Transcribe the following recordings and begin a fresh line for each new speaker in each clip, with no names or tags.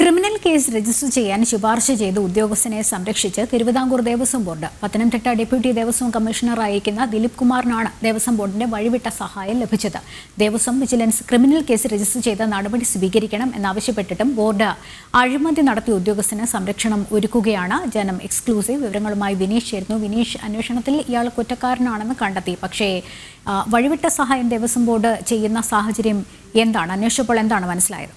Criminal case register ചെയ്യാൻ ശുപാർശ ചെയ്ത ഉദ്യോഗസ്ഥനെ സംരക്ഷിച്ച് തിരുവിതാംകൂർ ദേവസ്വം ബോർഡ്. പത്തനംതിട്ട ഡെപ്യൂട്ടി ദേവസ്വം കമ്മീഷണറായിരിക്കുന്ന ദിലീപ് കുമാറിനാണ് ദേവസ്വം ബോർഡിന്റെ വഴിവിട്ട സഹായം ലഭിച്ചത്. Devaswom vigilance criminal case register ചെയ്ത നടപടി സ്വീകരിക്കണം എന്നാവശ്യപ്പെട്ടിട്ടും ബോർഡ് അഴിമതി നടത്തിയ ഉദ്യോഗസ്ഥന് സംരക്ഷണം ഒരുക്കുകയാണ്. ജനം എക്സ്ക്ലൂസീവ് വിവരങ്ങളുമായി വിനീഷ് ചേരുന്നു. വിനീഷ്, അന്വേഷണത്തിൽ ഇയാൾ കുറ്റക്കാരനാണെന്ന് കണ്ടെത്തി. പക്ഷേ വഴിവിട്ട സഹായം ദേവസ്വം ബോർഡ് ചെയ്യുന്ന സാഹചര്യം എന്താണ്? അന്വേഷിച്ചപ്പോൾ എന്താണ് മനസ്സിലായത്?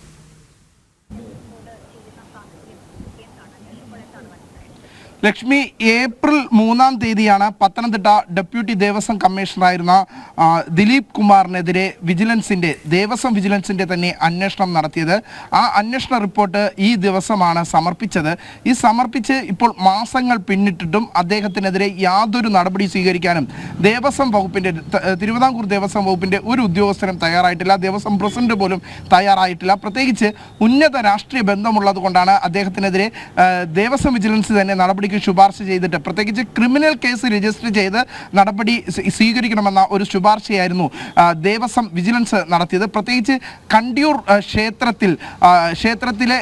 ലക്ഷ്മി, ഏപ്രിൽ 3-ാം തീയതിയാണ് പത്തനംതിട്ട ഡെപ്യൂട്ടി ദേവസ്വം കമ്മീഷണറായിരുന്ന ദിലീപ് കുമാറിനെതിരെ ദേവസ്വം വിജിലൻസിന്റെ തന്നെ അന്വേഷണം നടത്തിയത്. ആ അന്വേഷണ റിപ്പോർട്ട് ഈ ദിവസമാണ് സമർപ്പിച്ചത്. ഈ സമർപ്പിച്ച് ഇപ്പോൾ മാസങ്ങൾ പിന്നിട്ടിട്ടും അദ്ദേഹത്തിനെതിരെ യാതൊരു നടപടി സ്വീകരിക്കാനും തിരുവിതാംകൂർ ദേവസ്വം വകുപ്പിന്റെ ഒരു ഉദ്യോഗസ്ഥനും തയ്യാറായിട്ടില്ല. ദേവസ്വം പ്രസിഡന്റ് പോലും തയ്യാറായിട്ടില്ല. പ്രത്യേകിച്ച് ഉന്നത രാഷ്ട്രീയ ബന്ധമുള്ളത് കൊണ്ടാണ് അദ്ദേഹത്തിനെതിരെ ദേവസ്വം വിജിലൻസ് തന്നെ നടപടി ശുപാർശ ചെയ്തിട്ട്, പ്രത്യേകിച്ച് ക്രിമിനൽ കേസ് രജിസ്റ്റർ ചെയ്ത് നടപടി സ്വീകരിക്കണമെന്ന ഒരു ശുപാർശയായിരുന്നു ദേവസ്വം വിജിലൻസ് നടത്തിയത്. പ്രത്യേകിച്ച് കണ്ടിയൂർ ക്ഷേത്രത്തിലെ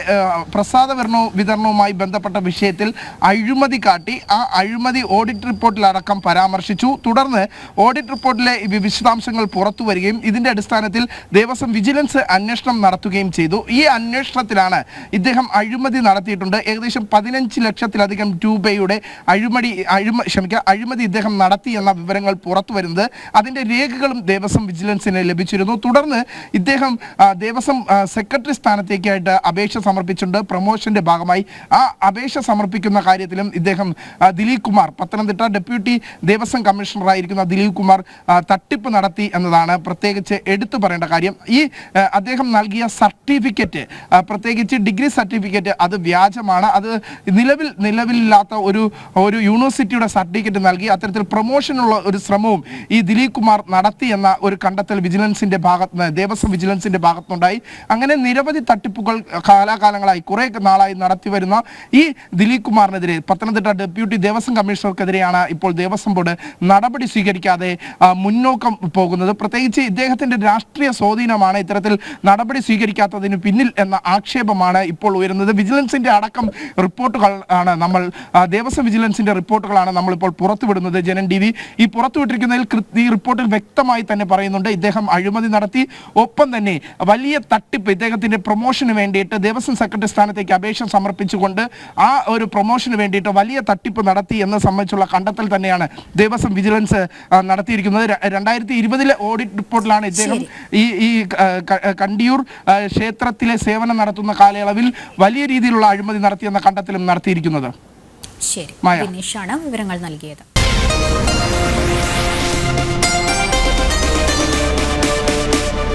പ്രസാദ വിതരണവുമായി ബന്ധപ്പെട്ട വിഷയത്തിൽ അഴിമതി കാട്ടി ആ അഴിമതി ഓഡിറ്റ് റിപ്പോർട്ടിലടക്കം പരാമർശിച്ചു. തുടർന്ന് ഓഡിറ്റ് റിപ്പോർട്ടിലെ വിശദാംശങ്ങൾ പുറത്തു വരികയും ഇതിന്റെ അടിസ്ഥാനത്തിൽ ദേവസ്വം വിജിലൻസ് അന്വേഷണം നടത്തുകയും ചെയ്തു. ഈ അന്വേഷണത്തിലാണ് ഇദ്ദേഹം അഴിമതി നടത്തിയിട്ടുണ്ട്. ഏകദേശം 15 ലക്ഷത്തിലധികം രൂപയുടെ അഴിമതി ഇദ്ദേഹം നടത്തി എന്ന വിവരങ്ങൾ പുറത്തു വരുന്നത്. അതിന്റെ രേഖകളും ദേവസ്വം വിജിലൻസിന് ലഭിച്ചിരുന്നു. തുടർന്ന് ഇദ്ദേഹം ദേവസ്വം സെക്രട്ടറി സ്ഥാനത്തേക്കായിട്ട് അപേക്ഷ സമർപ്പിച്ചിട്ടുണ്ട്. പ്രൊമോഷന്റെ ഭാഗമായി ആ അപേക്ഷ സമർപ്പിക്കുന്ന കാര്യത്തിലും ഇദ്ദേഹം ദിലീപ് കുമാർ, പത്തനംതിട്ട ഡെപ്യൂട്ടി ദേവസ്വം കമ്മീഷണറായിരിക്കുന്ന ദിലീപ് കുമാർ തട്ടിപ്പ് നടത്തി എന്നതാണ് പ്രത്യേകിച്ച് എടുത്തു പറയേണ്ട കാര്യം. ഈ അദ്ദേഹം നൽകിയ സർട്ടിഫിക്കറ്റ്, പ്രത്യേകിച്ച് ഡിഗ്രി സർട്ടിഫിക്കറ്റ്, അത് വ്യാജമാണ്. അത് നിലവിലില്ലാത്ത ഒരു യൂണിവേഴ്സിറ്റിയുടെ സർട്ടിഫിക്കറ്റ് നൽകി അത്തരത്തിൽ പ്രൊമോഷനുള്ള ഒരു ശ്രമവും ഈ ദിലീപ് കുമാർ നടത്തി എന്ന ഒരു കണ്ടെത്തൽ ദേവസ്വം വിജിലൻസിന്റെ ഭാഗത്തുനിന്നുണ്ടായി. അങ്ങനെ നിരവധി തട്ടിപ്പുകൾ കാലാകാലങ്ങളായി കുറെ നാളായി നടത്തി വരുന്ന ഈ ദിലീപ് കുമാറിനെതിരെ, പത്തനംതിട്ട ഡെപ്യൂട്ടി ദേവസ്വം കമ്മീഷണർക്കെതിരെയാണ് ഇപ്പോൾ ദേവസ്വം ബോർഡ് നടപടി സ്വീകരിക്കാതെ മുന്നോക്കം പോകുന്നത്. പ്രത്യേകിച്ച് ഇദ്ദേഹത്തിന്റെ രാഷ്ട്രീയ സ്വാധീനമാണ് ഇത്തരത്തിൽ നടപടി സ്വീകരിക്കാത്തതിന് പിന്നിൽ എന്ന ആക്ഷേപമാണ് ഇപ്പോൾ ഉയരുന്നത്. വിജിലൻസിന്റെ അടക്കം റിപ്പോർട്ടുകൾ ആണ് ദേവസ്വം വിജിലൻസിന്റെ റിപ്പോർട്ടുകളാണ് നമ്മളിപ്പോൾ പുറത്തുവിടുന്നത്. ജനൻ ടി വി ഈ പുറത്തുവിട്ടിരിക്കുന്നതിൽ ഈ റിപ്പോർട്ടിൽ വ്യക്തമായി തന്നെ പറയുന്നുണ്ട് ഇദ്ദേഹം അഴിമതി നടത്തി. ഒപ്പം തന്നെ വലിയ തട്ടിപ്പ്, ഇദ്ദേഹത്തിന്റെ പ്രൊമോഷന് വേണ്ടിയിട്ട് ദേവസ്വം സെക്രട്ടറി സ്ഥാനത്തേക്ക് അപേക്ഷ സമർപ്പിച്ചുകൊണ്ട് ആ ഒരു പ്രൊമോഷന് വേണ്ടിയിട്ട് വലിയ തട്ടിപ്പ് നടത്തി എന്ന് സംബന്ധിച്ചുള്ള കണ്ടെത്തൽ തന്നെയാണ് ദേവസ്വം വിജിലൻസ് നടത്തിയിരിക്കുന്നത്. 2020 ഓഡിറ്റ് റിപ്പോർട്ടിലാണ് ഇദ്ദേഹം ഈ കണ്ടിയൂർ ക്ഷേത്രത്തിലെ സേവനം നടത്തുന്ന കാലയളവിൽ വലിയ രീതിയിലുള്ള അഴിമതി നടത്തിയെന്ന കണ്ടെത്തലും നടത്തിയിരിക്കുന്നത്.
ശരി, വിനീഷാണ് വിവരങ്ങൾ നൽകിയത്.